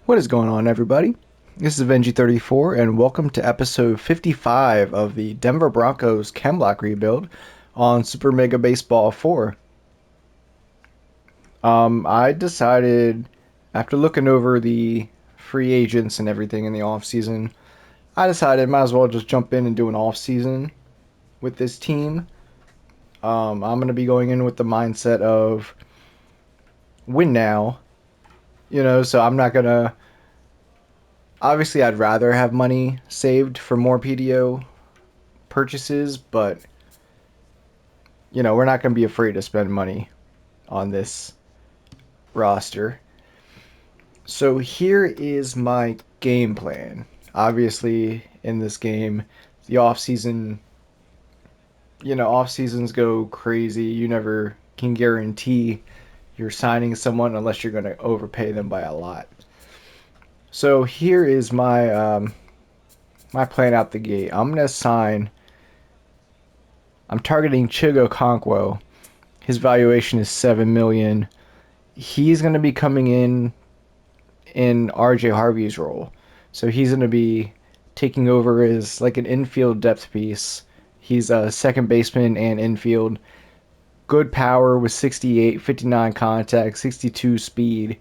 What is going on, everybody? This is Benji34, and welcome to episode 55 of the Denver Broncos ChemLock rebuild on Super Mega Baseball 4. I decided, after looking over the free agents and everything in the offseason, I decided might as well just jump in and do an offseason with this team. I'm going to be going in with the mindset of win now, so I'm not going to. Obviously, I'd rather have money saved for more PDO purchases, but we're not going to be afraid to spend money on this roster. So here is my game plan. Obviously, in this game, the off seasons go crazy. You never can guarantee you're signing someone unless you're going to overpay them by a lot. So here is my plan out the gate. I'm targeting Chigo Okonkwo. His valuation is $7 million. He's going to be coming in RJ Harvey's role. So he's going to be taking over as like an infield depth piece. He's a second baseman and infield. Good power with 68, 59 contact, 62 speed.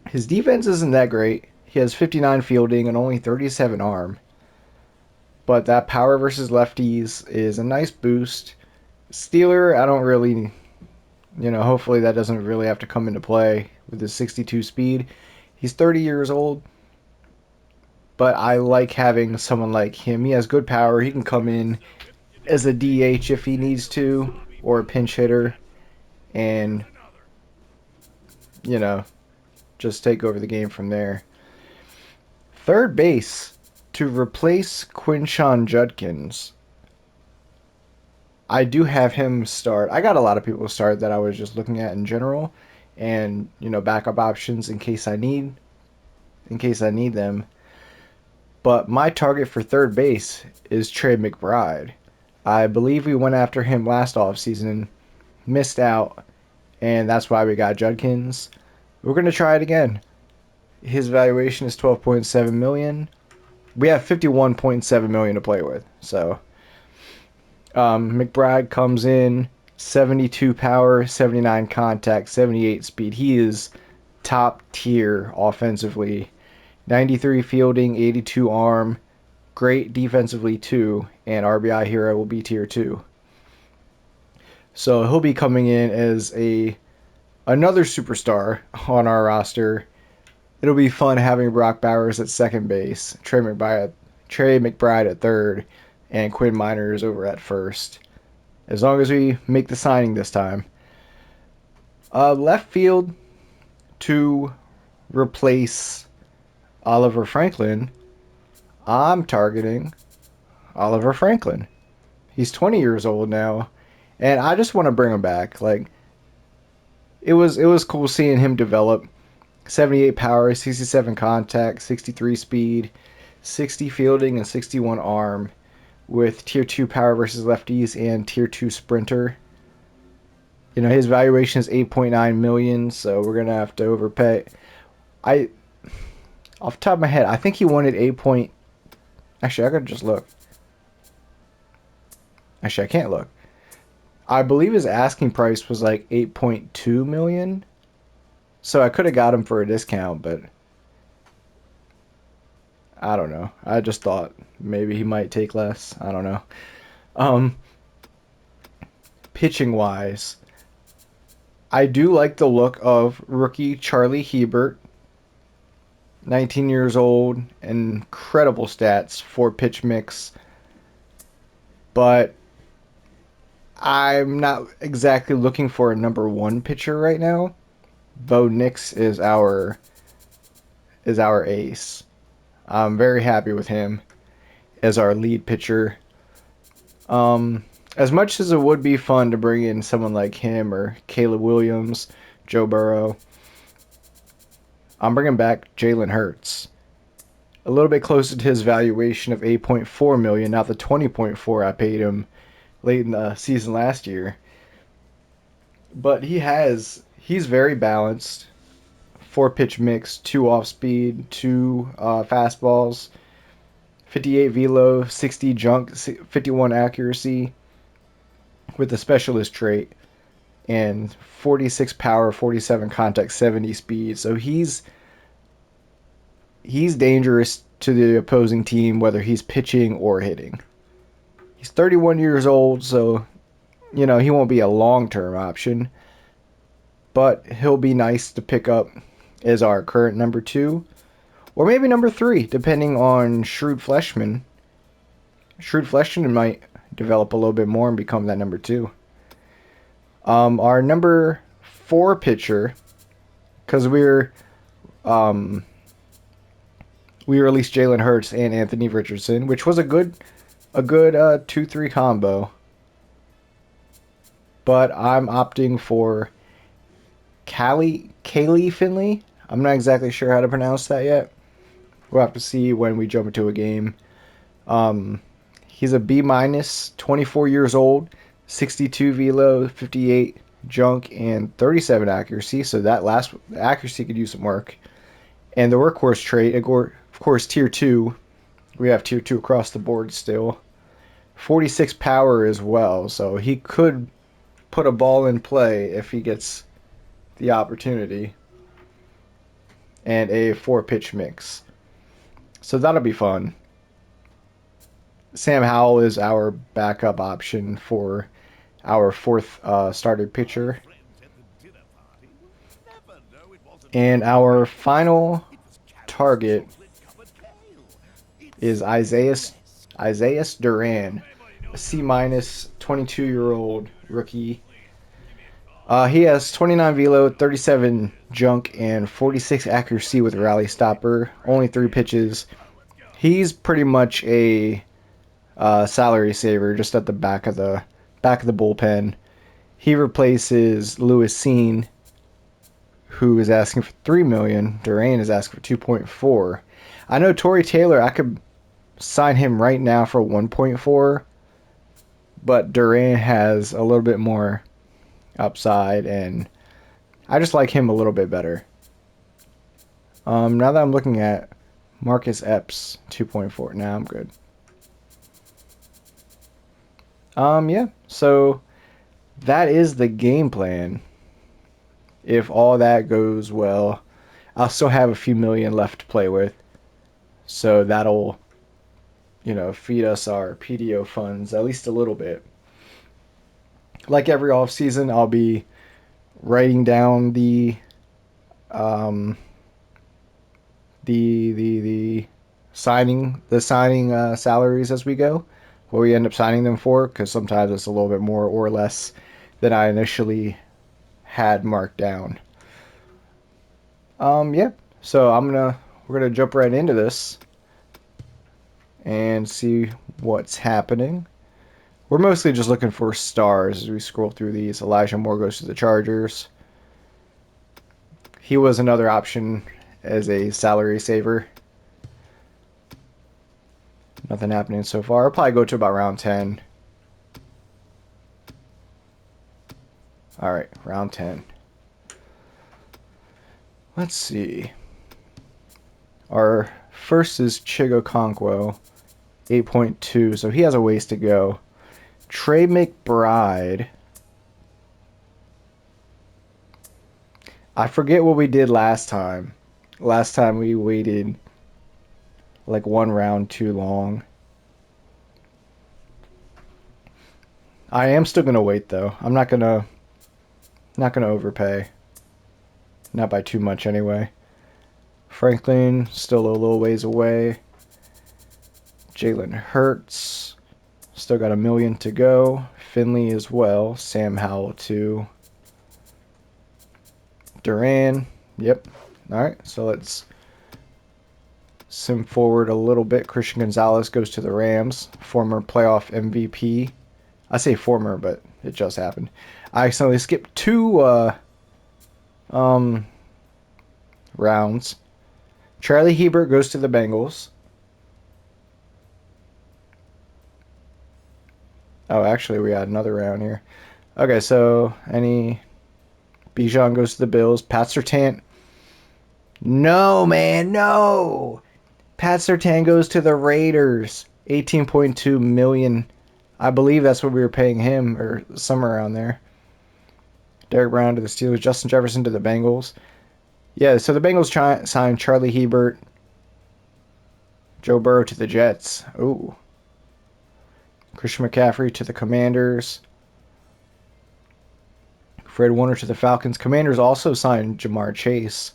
His defense isn't that great. He has 59 fielding and only 37 arm. But that power versus lefties is a nice boost. Steeler, I don't really, hopefully that doesn't really have to come into play with his 62 speed. He's 30 years old, but I like having someone like him. He has good power. He can come in as a DH if he needs to, or a pinch hitter, and, just take over the game from there. Third base, to replace Quinshon Judkins, I do have him start. I got a lot of people start that I was just looking at in general, and backup options in case I need them. But my target for third base is Trey McBride. I believe we went after him last offseason, missed out, and that's why we got Judkins. We're gonna try it again. His valuation is $12.7 million. We have $51.7 million to play with. So McBride comes in 72 power, 79 contact, 78 speed. He is top tier offensively. 93 fielding, 82 arm. Great defensively too, and RBI hero will be tier 2. So he'll be coming in as another superstar on our roster. It'll be fun having Brock Bowers at second base, Trey McBride at third, and Quinn Miners over at first. As long as we make the signing this time. Left field, to replace Oliver Franklin, I'm targeting Oliver Franklin. He's 20 years old now, and I just want to bring him back. Like, it was cool seeing him develop. 78 power, 67 contact, 63 speed, 60 fielding, and 61 arm, with tier 2 power versus lefties and tier 2 sprinter. His valuation is 8.9 million, so we're gonna have to overpay. Off the top of my head, I think he wanted 8 point. Actually, I gotta just look. Actually, I can't look. I believe his asking price was like 8.2 million. So I could have got him for a discount, but I don't know. I just thought maybe he might take less. I don't know. Pitching wise, I do like the look of rookie Charlie Hebert. 19 years old, incredible stats for pitch mix. But I'm not exactly looking for a number one pitcher right now. Bo Nix is our ace. I'm very happy with him as our lead pitcher. As much as it would be fun to bring in someone like him or Caleb Williams, Joe Burrow, I'm bringing back Jalen Hurts. A little bit closer to his valuation of 8.4 million, not the 20.4 I paid him late in the season last year. But he's very balanced. four pitch mix, two off speed, two fastballs, 58 velo, 60 junk, 51 accuracy with a specialist trait, and 46 power, 47 contact, 70 speed. So he's dangerous to the opposing team whether he's pitching or hitting. He's 31 years old, so he won't be a long-term option, but he'll be nice to pick up as our current number 2 or maybe number 3 depending on Shrewd Fleshman. Shrewd Fleshman might develop a little bit more and become that number 2. Our number 4 pitcher, because we released Jalen Hurts and Anthony Richardson, which was a good 2-3 combo. But I'm opting for Kaylee Finley. I'm not exactly sure how to pronounce that yet. We'll have to see when we jump into a game. He's a B-, 24 years old, 62 velo, 58 junk, and 37 accuracy. So that last accuracy could use some work. And the workhorse trait, of course, tier 2. We have tier 2 across the board still. 46 power as well. So he could put a ball in play if he gets the opportunity. And a 4-pitch mix. So that'll be fun. Sam Howell is our backup option for our 4th starter pitcher. And our final target is Isaiah Duran, a C-, 22-year-old rookie. He has 29 velo, 37 junk, and 46 accuracy with rally stopper. Only 3 pitches. He's pretty much a salary saver, just at the back of the bullpen. He replaces Lewis Seen, who is asking for $3 million. Duran is asking for 2.4. I know Torrey Taylor, I could sign him right now for 1.4, but Duran has a little bit more upside, and I just like him a little bit better. Now that I'm looking at Marcus Epps 2.4, now I'm good. Yeah, so that is the game plan. If all that goes well, I'll still have a few million left to play with. So that'll, feed us our PDO funds at least a little bit. Like every offseason, I'll be writing down the signing salaries as we go, what we end up signing them for, because sometimes it's a little bit more or less than I initially had marked down. Yeah. So we're gonna jump right into this and see what's happening. We're mostly just looking for stars as we scroll through these. Elijah Moore goes to the Chargers. He was another option as a salary saver. Nothing happening so far. I'll probably go to about round 10. Alright, round 10. Let's see. Our first is Chigo Conquo, 8.2, so he has a ways to go. Trey McBride. I forget what we did last time. Last time we waited like one round too long. I am still gonna wait though. I'm not gonna overpay. Not by too much anyway. Franklin still a little ways away. Jalen Hurts still got $1 million to go. Finley as well. Sam Howell too. Duran. Yep. Alright, so let's sim forward a little bit. Christian Gonzalez goes to the Rams. Former playoff MVP. I say former, but it just happened. I accidentally skipped 2 rounds. Charlie Hebert goes to the Bengals. Oh, actually, we had another round here. Okay, so Bijan goes to the Bills. Pat Surtain No, man, no. Pat Surtain goes to the Raiders. 18.2 million. I believe that's what we were paying him, or somewhere around there. Derek Brown to the Steelers. Justin Jefferson to the Bengals. Yeah, so the Bengals signed Charlie Hebert. Joe Burrow to the Jets. Ooh. Christian McCaffrey to the Commanders. Fred Warner to the Falcons. Commanders also signed Jamar Chase.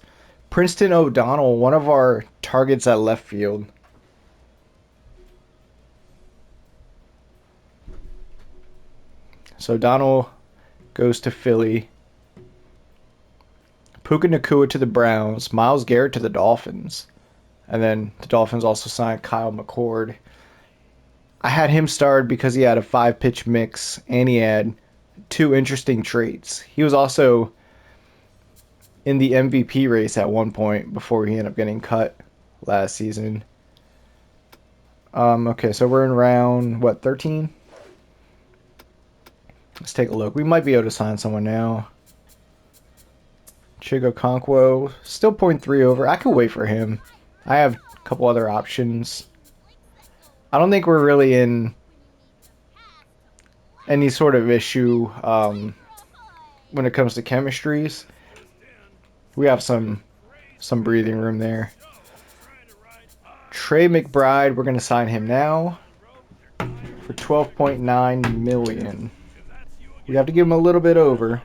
Princeton O'Donnell, one of our targets at left field. So O'Donnell goes to Philly. Puka Nacua to the Browns. Myles Garrett to the Dolphins. And then the Dolphins also signed Kyle McCord. I had him starred because he had a 5-pitch mix and he had 2 interesting traits. He was also in the MVP race at one point before he ended up getting cut last season. Okay, so we're in round, 13? Let's take a look. We might be able to sign someone now. Chigo Conquo, still 0.3 over. I could wait for him. I have a couple other options. I don't think we're really in any sort of issue when it comes to chemistries. We have some breathing room there. Trey McBride, we're going to sign him now for $12.9 million. We have to give him a little bit over.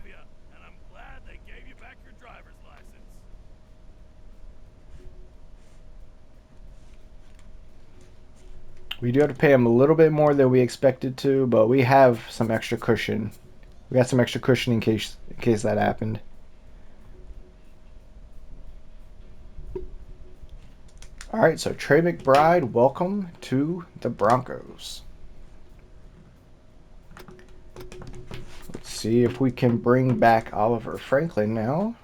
We do have to pay him a little bit more than we expected to, but we have some extra cushion. We got some extra cushion in case that happened. All right, so Trey McBride, welcome to the Broncos. Let's see if we can bring back Oliver Franklin now.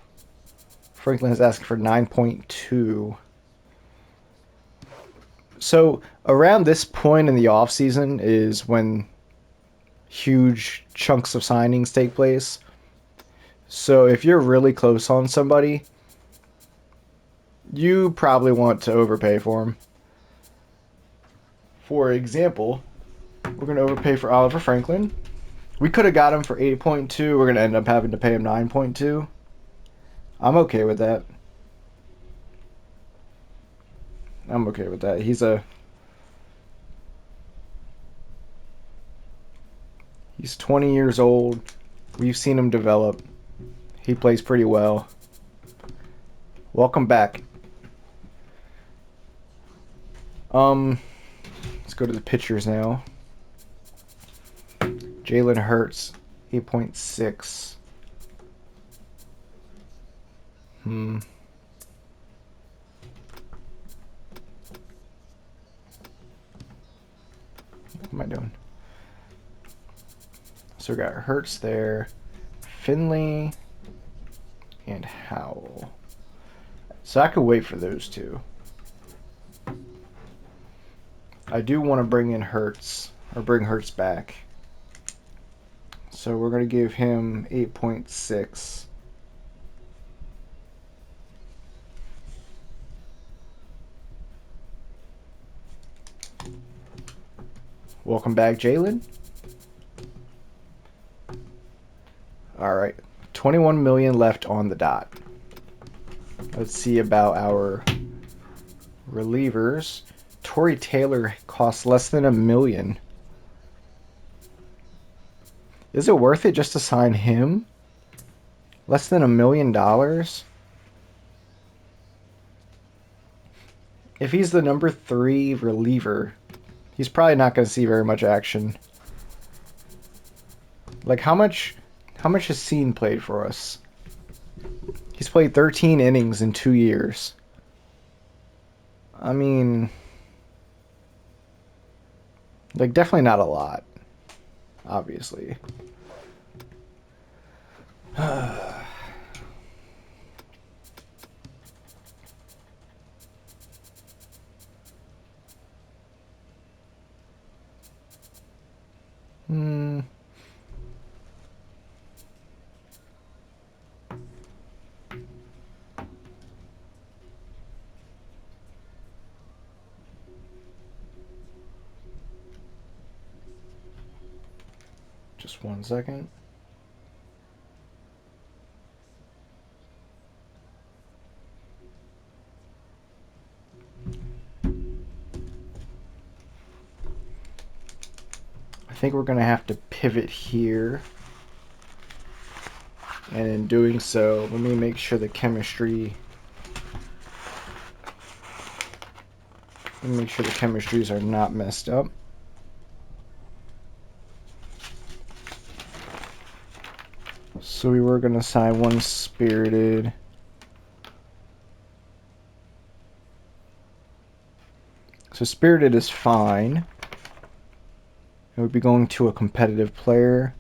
Franklin is asking for 9.2. So around this point in the offseason is when huge chunks of signings take place. So if you're really close on somebody, you probably want to overpay for him. For example, we're going to overpay for Oliver Franklin. We could have got him for 8.2. We're going to end up having to pay him 9.2. I'm okay with that. He's 20 years old. We've seen him develop. He plays pretty well. Welcome back. Let's go to the pitchers now. Jalen Hurts, 8.6. What am I doing? So we got Hurts there, Finley, and Howell. So I could wait for those two. I do want to bring in Hurts, or bring Hurts back. So we're going to give him 8.6. Welcome back, Jalen. All right, 21 million left on the dot. Let's see about our relievers. Torrey Taylor costs less than $1 million. Is it worth it just to sign him? Less than $1 million? If he's the number 3 reliever, he's probably not going to see very much action. Like, how much has Scene played for us? He's played 13 innings in 2 years. I mean, like, definitely not a lot, obviously. Just 1 second. I think we're going to have to pivot here. And in doing so, let me make sure the chemistry... Let me make sure the chemistries are not messed up. So we were going to sign one spirited. So spirited is fine. It would be going to a competitive player.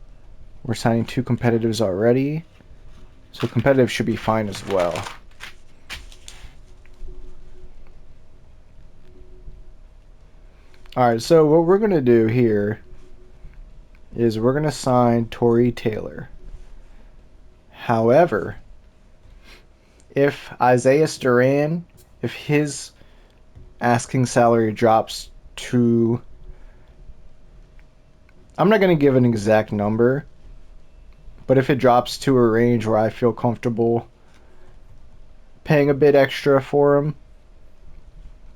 We're signing 2 competitives already. So competitive should be fine as well. Alright, so what we're going to do here is we're going to sign Tory Taylor. However, if Isaiah Duran, if his asking salary drops to... I'm not going to give an exact number, but if it drops to a range where I feel comfortable paying a bit extra for him,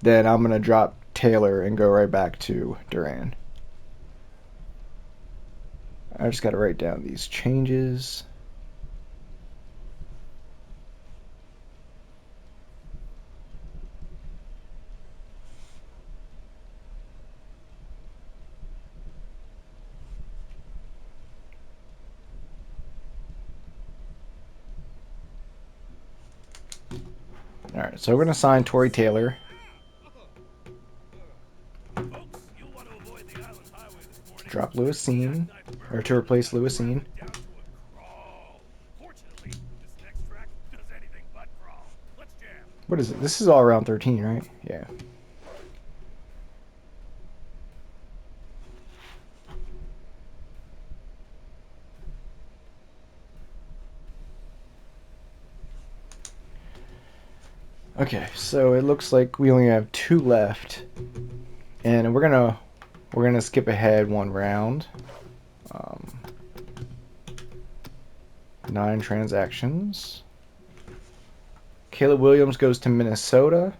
then I'm going to drop Taylor and go right back to Duran. I just got to write down these changes. Alright, so we're going to sign Tory Taylor. Drop Lewisine, or to replace Lewisine. What is it? This is all around 13, right? Yeah. Okay, so it looks like we only have 2 left, and we're gonna skip ahead 1 round. 9 transactions. Caleb Williams goes to Minnesota.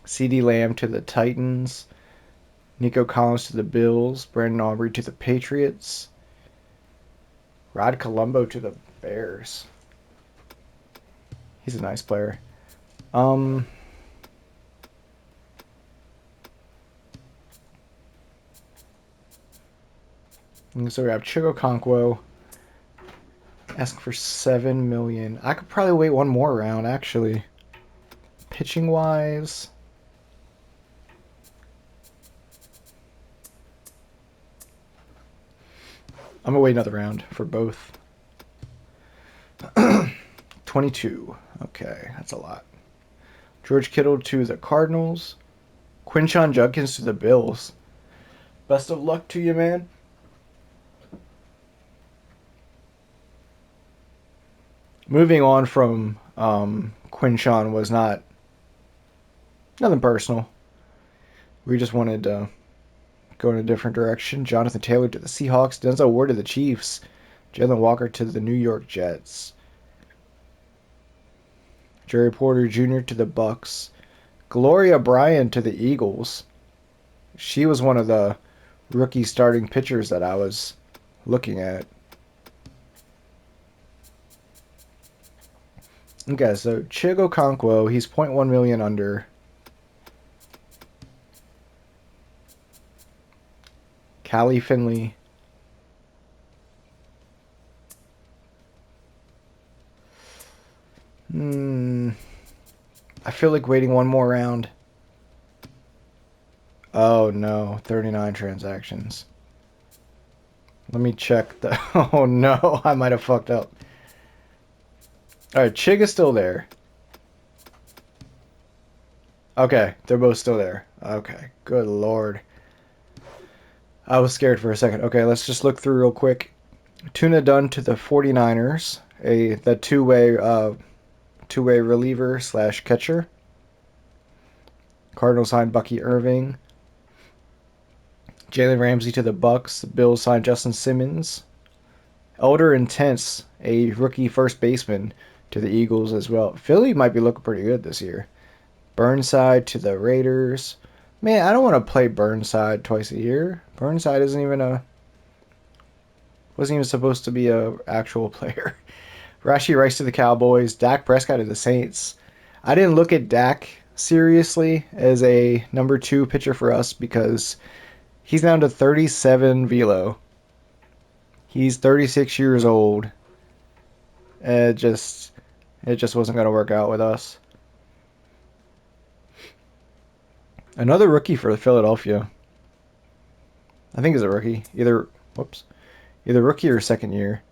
CeeDee Lamb to the Titans. Nico Collins to the Bills. Brandon Aubrey to the Patriots. Rod Colombo to the Bears. He's a nice player. So we have Chico Conquo asking for $7 million. I could probably wait 1 more round, actually. Pitching wise, I'm gonna wait another round for both. 22. Okay, that's a lot. George Kittle to the Cardinals. Quinshon Judkins to the Bills. Best of luck to you, man. Moving on from Quinshon was nothing personal. We just wanted to go in a different direction. Jonathan Taylor to the Seahawks. Denzel Ward to the Chiefs. Jalen Walker to the New York Jets. Jerry Porter Jr. to the Bucks. Gloria Bryan to the Eagles. She was one of the rookie starting pitchers that I was looking at. Okay, so Chigo Conquo, he's 0.1 million under. Callie Finley. I feel like waiting 1 more round. Oh no, 39 transactions. Let me check the... Oh no, I might have fucked up. Alright, Chig is still there. Okay, they're both still there. Okay, good lord. I was scared for a second. Okay, let's just look through real quick. Tuna Dunn to the 49ers. The two-way reliever / catcher. Cardinals signed Bucky Irving. Jalen Ramsey to the Bucks. The Bills signed Justin Simmons. Elder Intense, a rookie first baseman to the Eagles as well. Philly might be looking pretty good this year. Burnside to the Raiders. Man, I don't want to play Burnside twice a year. Burnside wasn't even supposed to be a actual player. Rashi Rice to the Cowboys. Dak Prescott to the Saints. I didn't look at Dak seriously as a number 2 pitcher for us because he's down to 37 velo. He's 36 years old. It just wasn't going to work out with us. Another rookie for Philadelphia. I think he's a rookie. Either rookie or second year.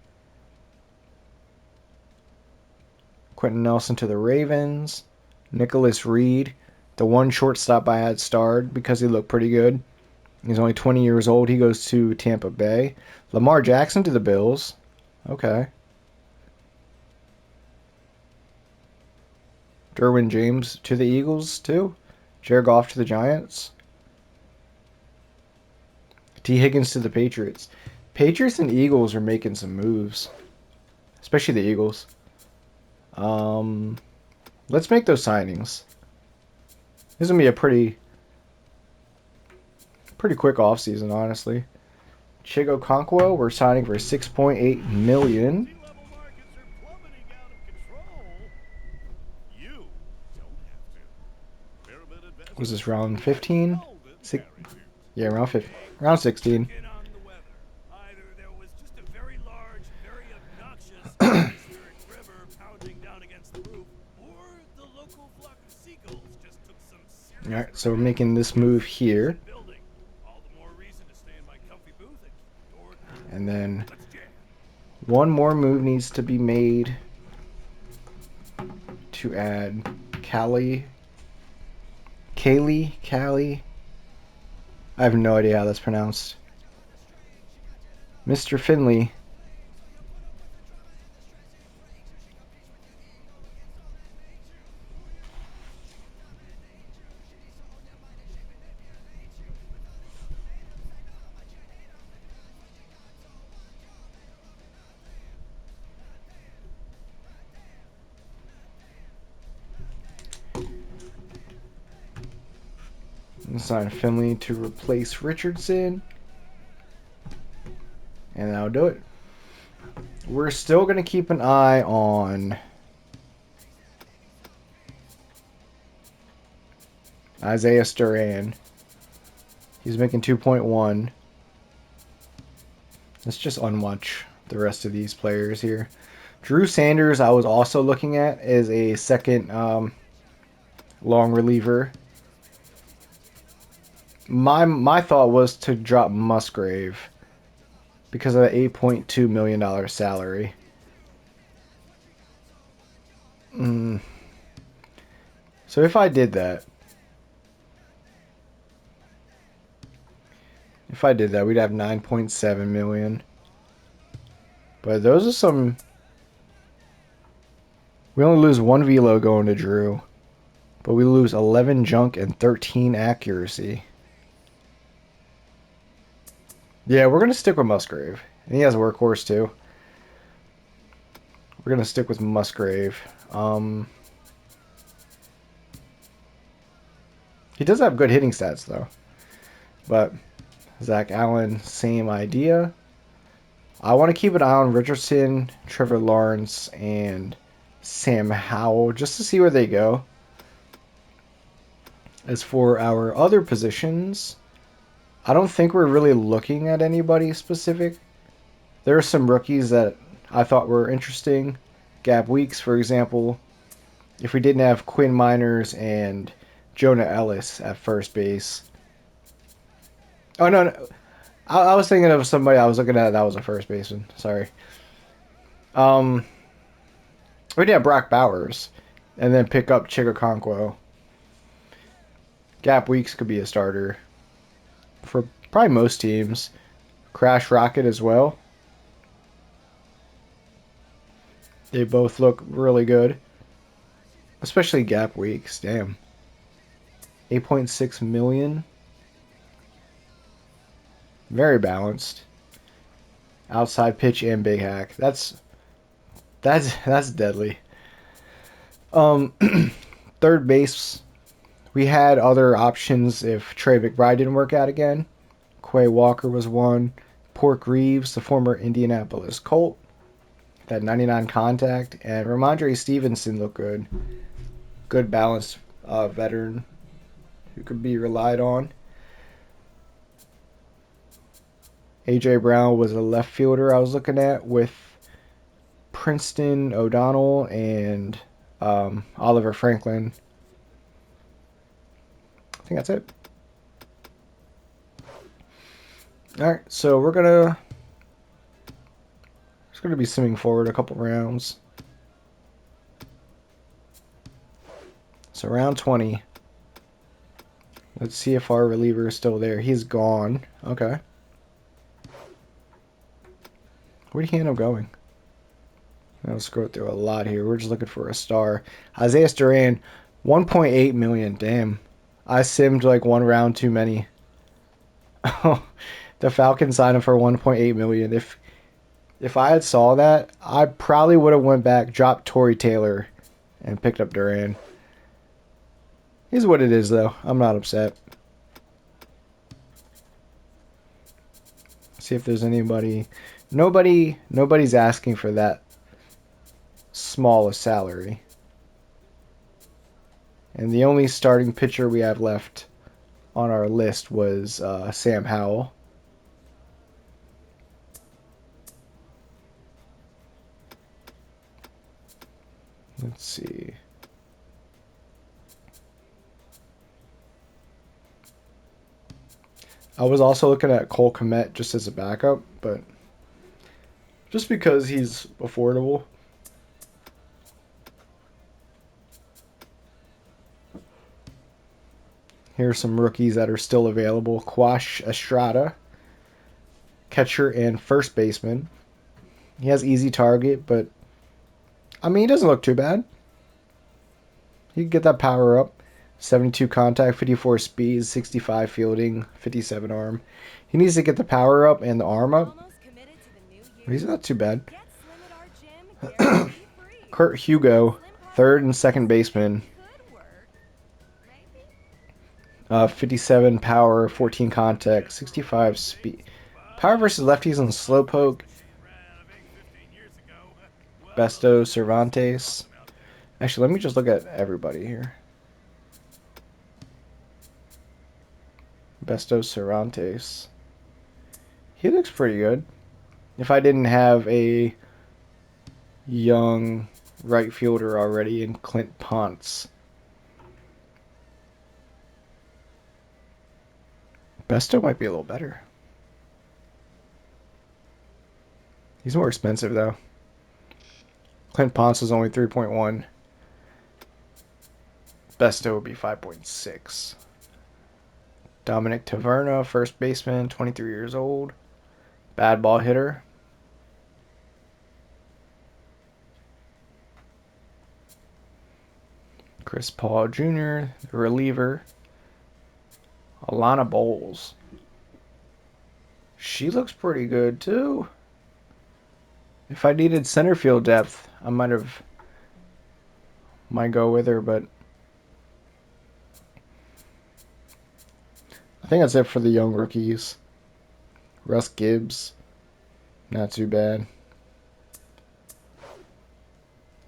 Quentin Nelson to the Ravens. Nicholas Reed, the one shortstop I had starred because he looked pretty good. He's only 20 years old. He goes to Tampa Bay. Lamar Jackson to the Bills. Okay. Derwin James to the Eagles, too. Jared Goff to the Giants. T. Higgins to the Patriots. Patriots and Eagles are making some moves. Especially the Eagles. Let's make those signings. This is going to be a pretty quick offseason, honestly. Chigo Conquo, we're signing for $6.8 million. Was this round 15? Yeah, round 16. Alright, so we're making this move here. And then one more move needs to be made to add Callie. I have no idea how that's pronounced. Mr. Finley. Sign Finley to replace Richardson. And that'll do it. We're still going to keep an eye on Isaiah Duran. He's making 2.1. Let's just unwatch the rest of these players here. Drew Sanders I was also looking at as a second long reliever. My thought was to drop Musgrave because of the $8.2 million salary. So if I did that, we'd have $9.7 million. But those are some. We only lose 1 velo going to Drew, but we lose 11 junk and 13 accuracy. Yeah, we're going to stick with Musgrave. And he has a workhorse, too. We're going to stick with Musgrave. He does have good hitting stats, though. But Zach Allen, same idea. I want to keep an eye on Richardson, Trevor Lawrence, and Sam Howell, just to see where they go. As for our other positions, I don't think we're really looking at anybody specific. There are some rookies that I thought were interesting. Gab Weeks, for example. If we didn't have Quinn Miners and Jonah Ellis at first base. Oh, no. I was thinking of somebody I was looking at that was a first baseman. Sorry. We did have Brock Bowers. And then pick up Chigakonkwo. Gap Weeks could be a starter for probably most teams. Crash Rocket as well. They both look really good. Especially Gap Weeks. Damn. 8.6 million. Very balanced. outside pitch and big hack. That's deadly. Um, third base, we had other options if Trey McBride didn't work out again. Quay Walker was one. Pork Reeves, the former Indianapolis Colt, that 99 contact, and Ramondre Stevenson looked good. Good balanced veteran who could be relied on. A.J. Brown was a left fielder I was looking at with Princeton O'Donnell and Oliver Franklin. I think that's it. All right, so we're gonna be simming forward a couple rounds. So round 20. Let's see if our reliever is still there. He's gone. Okay. Where did he end up going? I'll scroll through a lot here. We're just looking for a star. Isaiah Duran, 1.8 million. Damn. I simmed like one round too many. The Falcons signed him for 1.8 million. If I had saw that, I probably would have went back, dropped Torrey Taylor, and picked up Duran. Here's what it is, though. I'm not upset. See if there's anybody. Nobody's asking for that small a salary. And the only starting pitcher we have left on our list was Sam Howell. Let's see. I was also looking at Cole Kmet just as a backup, but just because he's affordable. Here are some rookies that are still available. Quash Estrada, catcher and first baseman. He has easy target, but I mean, he doesn't look too bad. He can get that power up. 72 contact, 54 speed, 65 fielding, 57 arm. He needs to get the power up and the arm up. He's not too bad. Kurt Hugo, third and second baseman. 57 power, 14 contact, 65 speed. Power versus lefties on slowpoke. Besto Cervantes. Actually, let me just look at everybody here. Besto Cervantes. He looks pretty good. If I didn't have a young right fielder already in Clint Ponce. Besto might be a little better. He's more expensive, though. Clint Ponce is only 3.1. Besto would be 5.6. Dominic Taverna, first baseman, 23 years old. Bad ball hitter. Chris Paul Jr., the reliever. Alana Bowles. She looks pretty good, too. If I needed center field depth, I might go with her, but I think that's it for the young rookies. Russ Gibbs, not too bad.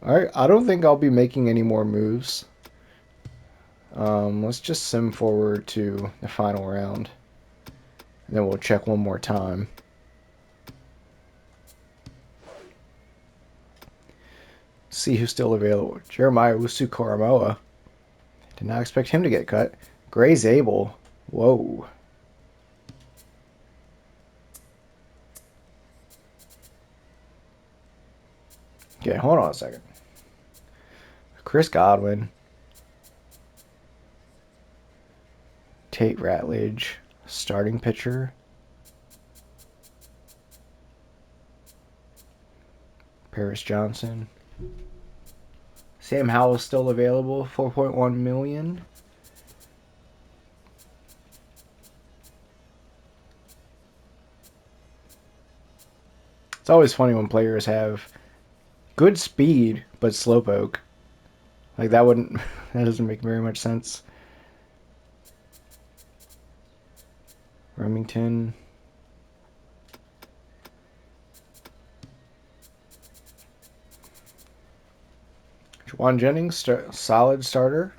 Alright, I don't think I'll be making any more moves. Let's just sim forward to the final round. And then we'll check one more time. See who's still available. Jeremiah Usu-Karamoa. Did not expect him to get cut. Gray Zabel. Whoa. Okay, hold on a second. Chris Godwin. Tate Ratledge. Starting pitcher. Paris Johnson. Sam Howell is still available. 4.1 million. It's always funny when players have good speed but slowpoke. Like that wouldn't that doesn't make very much sense. Remington. Juwan Jennings, solid starter.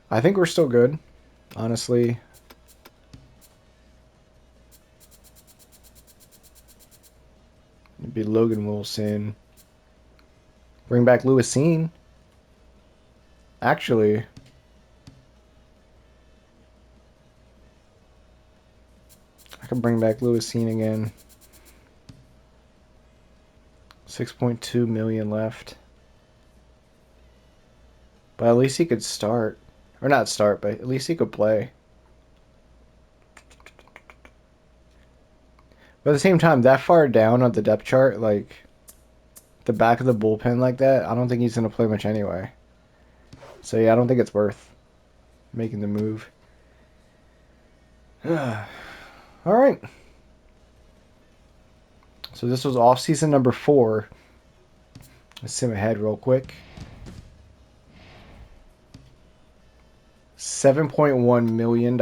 I think we're still good, honestly. It'd be Logan Wilson. Bring back Lewisine. Actually, I could bring back Lewisine again. 6.2 million left. But at least he could start. Or not start, but at least he could play. But at the same time, that far down on the depth chart, like the back of the bullpen like that, I don't think he's going to play much anyway. So yeah, I don't think it's worth making the move. All right. So this was off-season number 4. Let's sim ahead real quick. $7.1 million.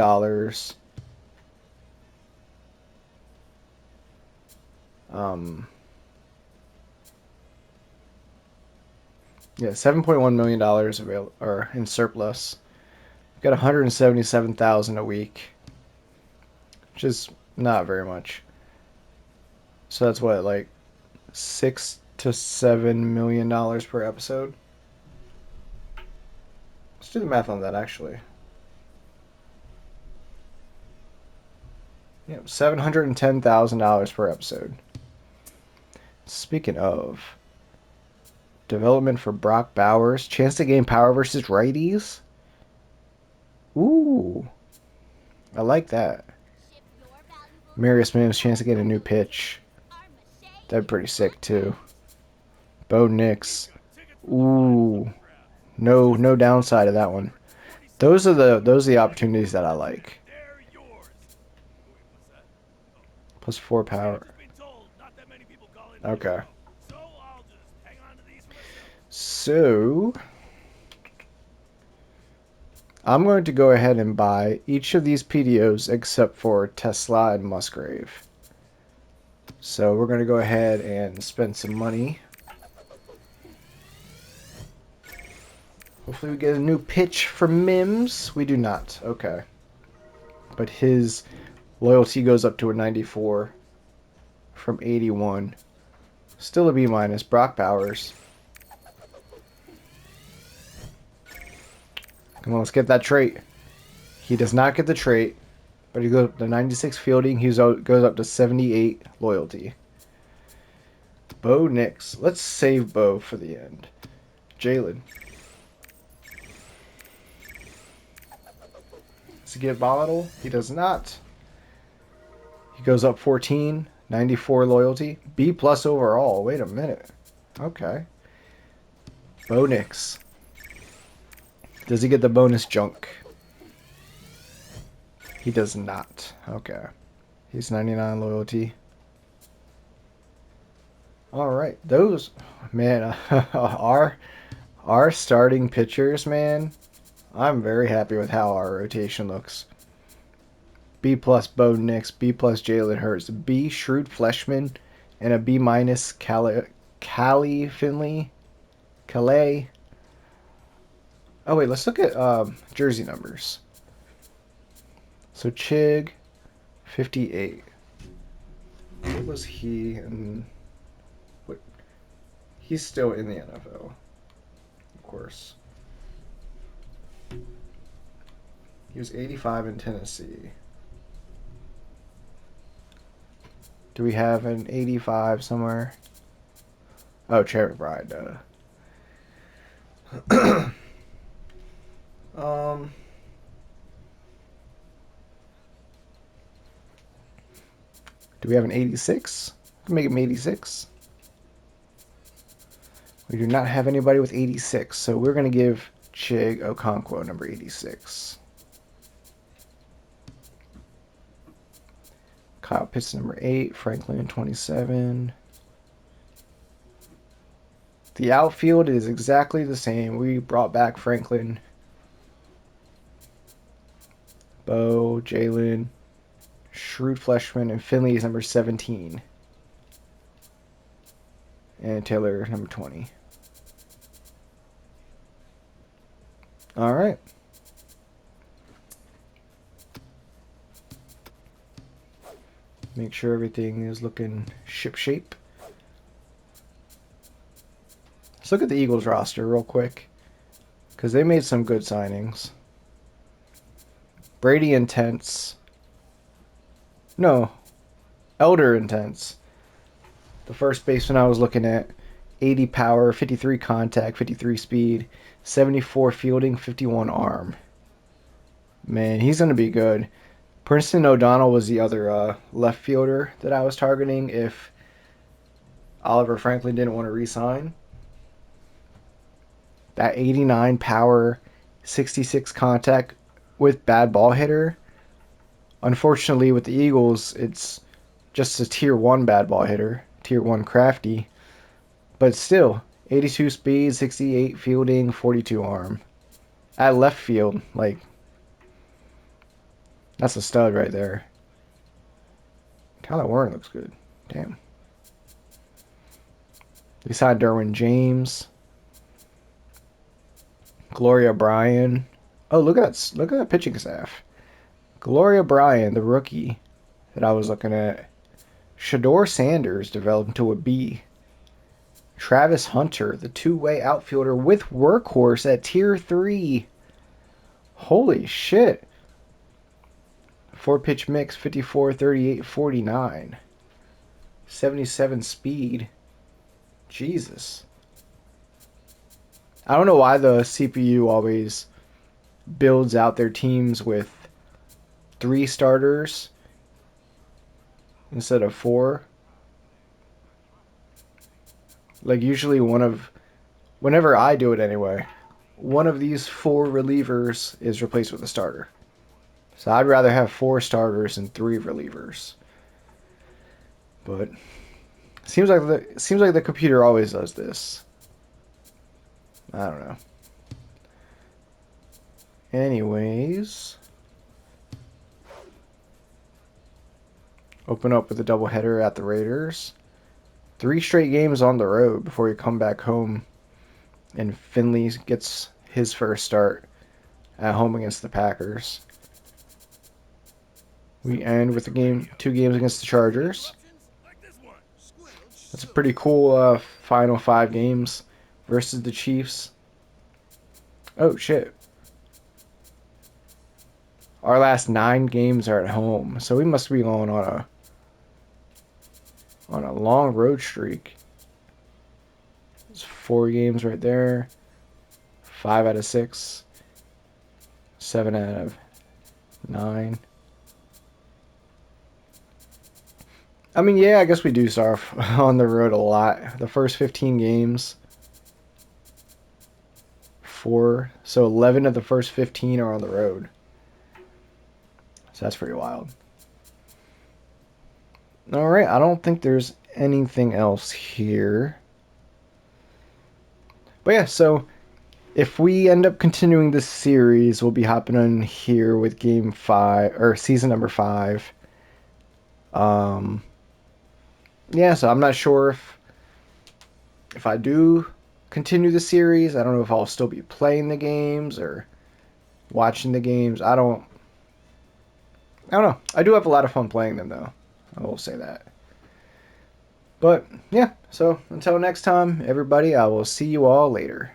Yeah, $7.1 million available or in surplus. We've got 177,000 a week, which is not very much. So that's what, like $6 to $7 million per episode. Let's do the math on that actually. Yeah, $710,000 per episode. Speaking of, development for Brock Bowers. Chance to gain power versus righties. Ooh. I like that. Marius Mims, chance to get a new pitch. That'd be pretty sick too. Bo Nix. Ooh. No downside of that one. Those are the opportunities that I like. Plus 4 power. Okay. So I'm going to go ahead and buy each of these PDOs except for Tesla and Musgrave. So we're going to go ahead and spend some money. Hopefully we get a new pitch for Mims. We do not. Okay. But his loyalty goes up to a 94 from 81. Still a B-. Brock Bowers. Come on, let's get that trait. He does not get the trait, but he goes up to 96 fielding. He goes up to 78 loyalty. Bo Nix. Let's save Bo for the end. Jalen. Does he get volatile? He does not. He goes up 14, 94 loyalty. B+ overall. Wait a minute. Okay. Bo Nix. Does he get the bonus junk? He does not. Okay. He's 99 loyalty. Alright. Those, man, our starting pitchers, man, I'm very happy with how our rotation looks. B+ Bo Nix, B+ Jalen Hurts, B Shrewd Fleshman, and a B- Callie Finley. Calais. Oh wait, let's look at jersey numbers. So Chig, 58. What was he in? What? He's still in the NFL, of course. He was 85 in Tennessee. Do we have an 85 somewhere? Oh, Cherry Bride. Do we have an 86? We can make him 86. We do not have anybody with 86, so we're going to give Chig Okonkwo number 86. Kyle Pitts number 8. Franklin 27. The outfield is exactly the same. We brought back Franklin, Bo, Jalen, Shrewd Fleshman, and Finley is number 17. And Taylor number 20. All right. Make sure everything is looking ship-shape. Let's look at the Eagles roster real quick, because they made some good signings. Brady Intense. No. Elder Intense. The first baseman I was looking at. 80 power, 53 contact, 53 speed, 74 fielding, 51 arm. Man, he's going to be good. Princeton O'Donnell was the other left fielder that I was targeting if Oliver Franklin didn't want to re-sign. That 89 power, 66 contact with bad ball hitter. Unfortunately, with the Eagles, it's just a tier 1 bad ball hitter, tier 1 crafty. But still, 82 speed, 68 fielding, 42 arm. At left field, like, that's a stud right there. Tyler Warren looks good. Damn. We signed Derwin James. Gloria Bryan. Oh, look at that pitching staff. Gloria Bryan, the rookie that I was looking at. Shador Sanders developed into a B. Travis Hunter, the two-way outfielder with workhorse at tier 3. Holy shit. 4-pitch mix, 54, 38, 49. 77 speed. Jesus. I don't know why the CPU always builds out their teams with 3 starters instead of 4. Like, usually whenever I do it anyway, one of these 4 relievers is replaced with a starter. So I'd rather have 4 starters than 3 relievers. But seems like the computer always does this. I don't know. Anyways, open up with a doubleheader at the Raiders. 3 straight games on the road before you come back home, and Finley gets his first start at home against the Packers. We end with 2 games against the Chargers. That's a pretty cool final 5 games versus the Chiefs. Oh shit. Our last 9 games are at home, so we must be going on a long road streak. There's 4 games right there. 5 out of 6. 7 out of 9. I mean, yeah, I guess we do start on the road a lot. The first 15 games. 4. So 11 of the first 15 are on the road. So that's pretty wild. Alright, I don't think there's anything else here. But yeah, so if we end up continuing this series, we'll be hopping on here with game 5, or season number 5. Yeah, so I'm not sure if I do continue the series. I don't know if I'll still be playing the games or watching the games. I don't know. I do have a lot of fun playing them, though. I will say that. But, yeah, so until next time, everybody, I will see you all later.